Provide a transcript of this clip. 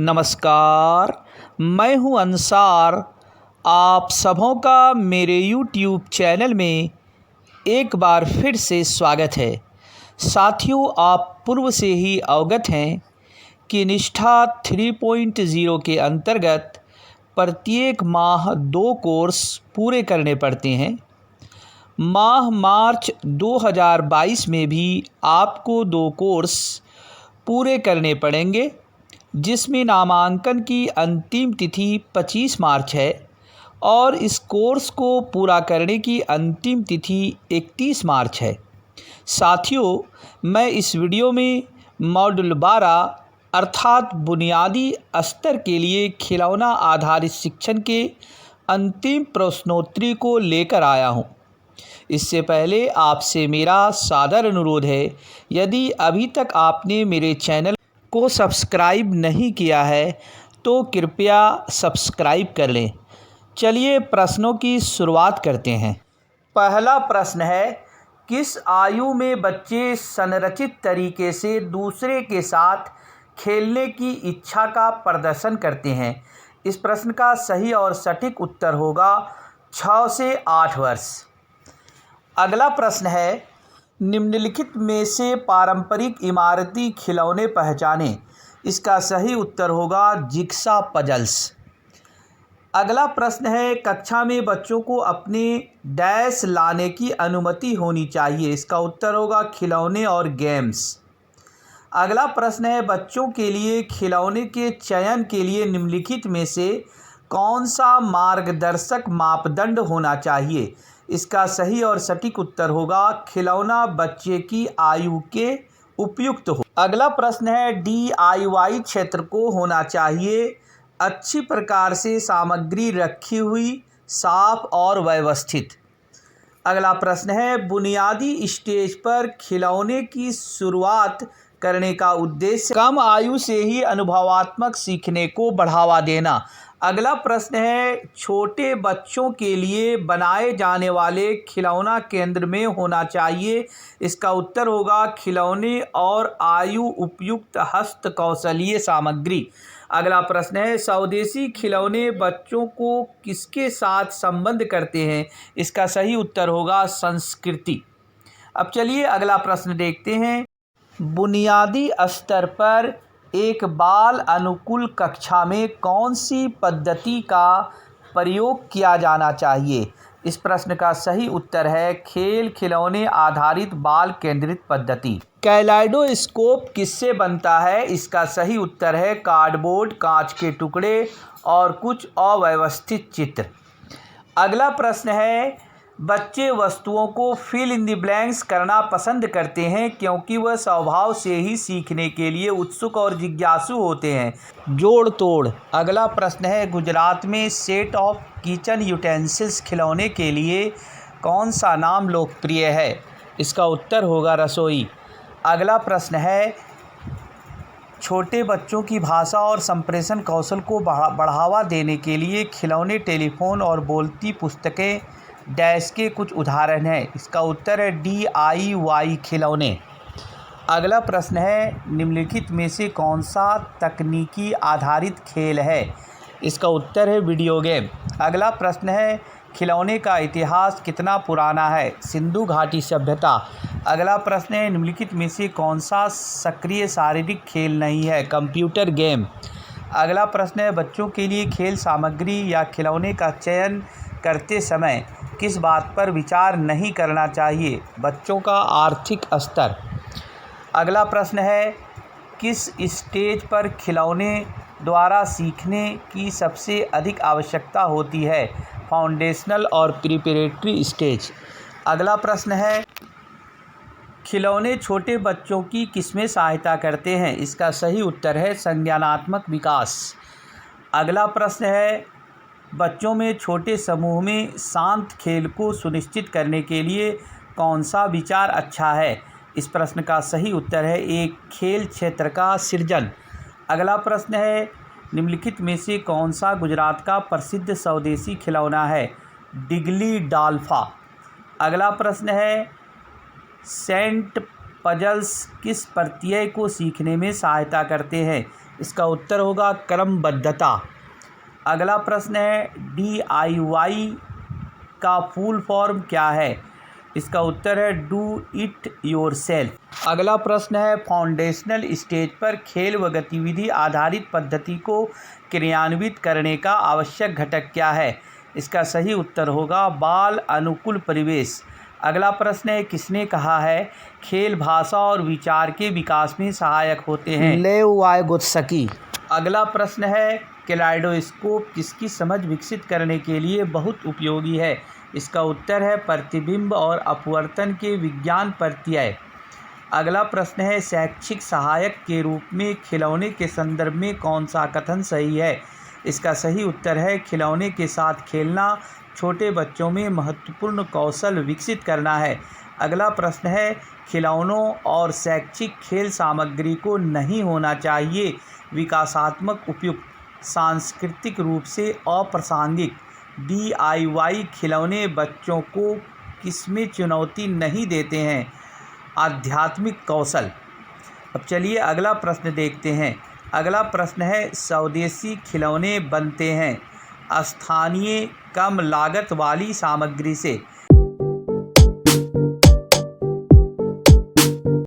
नमस्कार, मैं हूं अंसार। आप सबों का मेरे YouTube चैनल में एक बार फिर से स्वागत है। साथियों, आप पूर्व से ही अवगत हैं कि निष्ठा 3.0 के अंतर्गत प्रत्येक माह 2 कोर्स पूरे करने पड़ते हैं। माह मार्च 2022 में भी आपको 2 कोर्स पूरे करने पड़ेंगे, जिसमें नामांकन की अंतिम तिथि 25 मार्च है और इस कोर्स को पूरा करने की अंतिम तिथि 31 मार्च है। साथियों, मैं इस वीडियो में मॉड्यूल 12 अर्थात बुनियादी स्तर के लिए खिलौना आधारित शिक्षण के अंतिम प्रश्नोत्तरी को लेकर आया हूं। इससे पहले आपसे मेरा सादर अनुरोध है, यदि अभी तक आपने मेरे चैनल को सब्सक्राइब नहीं किया है तो कृपया सब्सक्राइब कर लें। चलिए प्रश्नों की शुरुआत करते हैं। पहला प्रश्न है, किस आयु में बच्चे संरचित तरीके से दूसरे के साथ खेलने की इच्छा का प्रदर्शन करते हैं? इस प्रश्न का सही और सटीक उत्तर होगा 6 से 8 वर्ष। अगला प्रश्न है, निम्नलिखित में से पारंपरिक इमारती खिलौने पहचानें। इसका सही उत्तर होगा जिग्सा पजल्स। अगला प्रश्न है, कक्षा में बच्चों को अपने डैश लाने की अनुमति होनी चाहिए। इसका उत्तर होगा खिलौने और गेम्स। अगला प्रश्न है, बच्चों के लिए खिलौने के चयन के लिए निम्नलिखित में से कौन सा मार्गदर्शक मापदंड होना चाहिए? इसका सही और सटीक उत्तर होगा खिलौना बच्चे की आयु के उपयुक्त हो। अगला प्रश्न है, DIY क्षेत्र को होना चाहिए अच्छी प्रकार से सामग्री रखी हुई, साफ और व्यवस्थित। अगला प्रश्न है, बुनियादी स्टेज पर खिलौने की शुरुआत करने का उद्देश्य कम आयु से ही अनुभवात्मक सीखने को बढ़ावा देना। अगला प्रश्न है, छोटे बच्चों के लिए बनाए जाने वाले खिलौना केंद्र में होना चाहिए। इसका उत्तर होगा खिलौने और आयु उपयुक्त हस्तकौशलीय सामग्री। अगला प्रश्न है, स्वदेशी खिलौने बच्चों को किसके साथ संबंध करते हैं? इसका सही उत्तर होगा संस्कृति। अब चलिए अगला प्रश्न देखते हैं। बुनियादी स्तर पर एक बाल अनुकूल कक्षा में कौन सी पद्धति का प्रयोग किया जाना चाहिए? इस प्रश्न का सही उत्तर है खेल खिलौने आधारित बाल केंद्रित पद्धति। कैलेडोस्कोप किससे बनता है? इसका सही उत्तर है कार्डबोर्ड, कांच के टुकड़े और कुछ अव्यवस्थित चित्र। अगला प्रश्न है, बच्चे वस्तुओं को फिल इन द ब्लैंक्स करना पसंद करते हैं क्योंकि वह स्वभाव से ही सीखने के लिए उत्सुक और जिज्ञासु होते हैं। जोड़ तोड़। अगला प्रश्न है, गुजरात में सेट ऑफ किचन यूटेंसिल्स खिलौने के लिए कौन सा नाम लोकप्रिय है? इसका उत्तर होगा रसोई। अगला प्रश्न है, छोटे बच्चों की भाषा और संप्रेषण कौशल को बढ़ावा देने के लिए खिलौने, टेलीफोन और बोलती पुस्तकें डैश के कुछ उदाहरण हैं। इसका उत्तर है DIY खिलौने। अगला प्रश्न है, निम्नलिखित में से कौन सा तकनीकी आधारित खेल है? इसका उत्तर है वीडियो गेम। अगला प्रश्न है, खिलौने का इतिहास कितना पुराना है? सिंधु घाटी सभ्यता। अगला प्रश्न है, निम्नलिखित में से कौन सा सक्रिय शारीरिक खेल नहीं है? Computer game. अगला प्रश्न है, बच्चों के लिए खेल सामग्री या खिलौने का चयन करते समय किस बात पर विचार नहीं करना चाहिए? बच्चों का आर्थिक स्तर। अगला प्रश्न है, किस स्टेज पर खिलौने द्वारा सीखने की सबसे अधिक आवश्यकता होती है? फाउंडेशनल और प्रिपरेटरी स्टेज। अगला प्रश्न है, खिलौने छोटे बच्चों की किसमें सहायता करते हैं? इसका सही उत्तर है संज्ञानात्मक विकास। अगला प्रश्न है, बच्चों में छोटे समूह में शांत खेल को सुनिश्चित करने के लिए कौन सा विचार अच्छा है? इस प्रश्न का सही उत्तर है एक खेल क्षेत्र का सृजन। अगला प्रश्न है, निम्नलिखित में से कौन सा गुजरात का प्रसिद्ध स्वदेशी खिलौना है? डिगली डाल्फा। अगला प्रश्न है, सेंट पजल्स किस प्रत्यय को सीखने में सहायता करते हैं? इसका उत्तर होगा क्रमबद्धता। अगला प्रश्न है DIY का फुल फॉर्म क्या है? इसका उत्तर है डू इट योरसेल्फ। अगला प्रश्न है फाउंडेशनल स्टेज पर खेल व गतिविधि आधारित पद्धति को क्रियान्वित करने का आवश्यक घटक क्या है? इसका सही उत्तर होगा बाल अनुकूल परिवेश। अगला प्रश्न है किसने कहा है खेल भाषा और विचार के विकास में सहायक होते हैं? लेव वाइगोत्स्की। अगला प्रश्न है कैलेडोस्कोप किसकी समझ विकसित करने के लिए बहुत उपयोगी है? इसका उत्तर है प्रतिबिंब और अपवर्तन के विज्ञान प्रत्यय। अगला प्रश्न है शैक्षिक सहायक के रूप में खिलौने के संदर्भ में कौन सा कथन सही है? इसका सही उत्तर है खिलौने के साथ खेलना छोटे बच्चों में महत्वपूर्ण कौशल विकसित करना है। अगला प्रश्न है खिलौनों और शैक्षिक खेल सामग्री को नहीं होना चाहिए विकासात्मक उपयुक्त सांस्कृतिक रूप से अप्रासंगिक। DIY खिलौने बच्चों को किसमें चुनौती नहीं देते हैं? आध्यात्मिक कौशल। अब चलिए अगला प्रश्न देखते हैं। अगला प्रश्न है स्वदेशी खिलौने बनते हैं स्थानीय कम लागत वाली सामग्री से।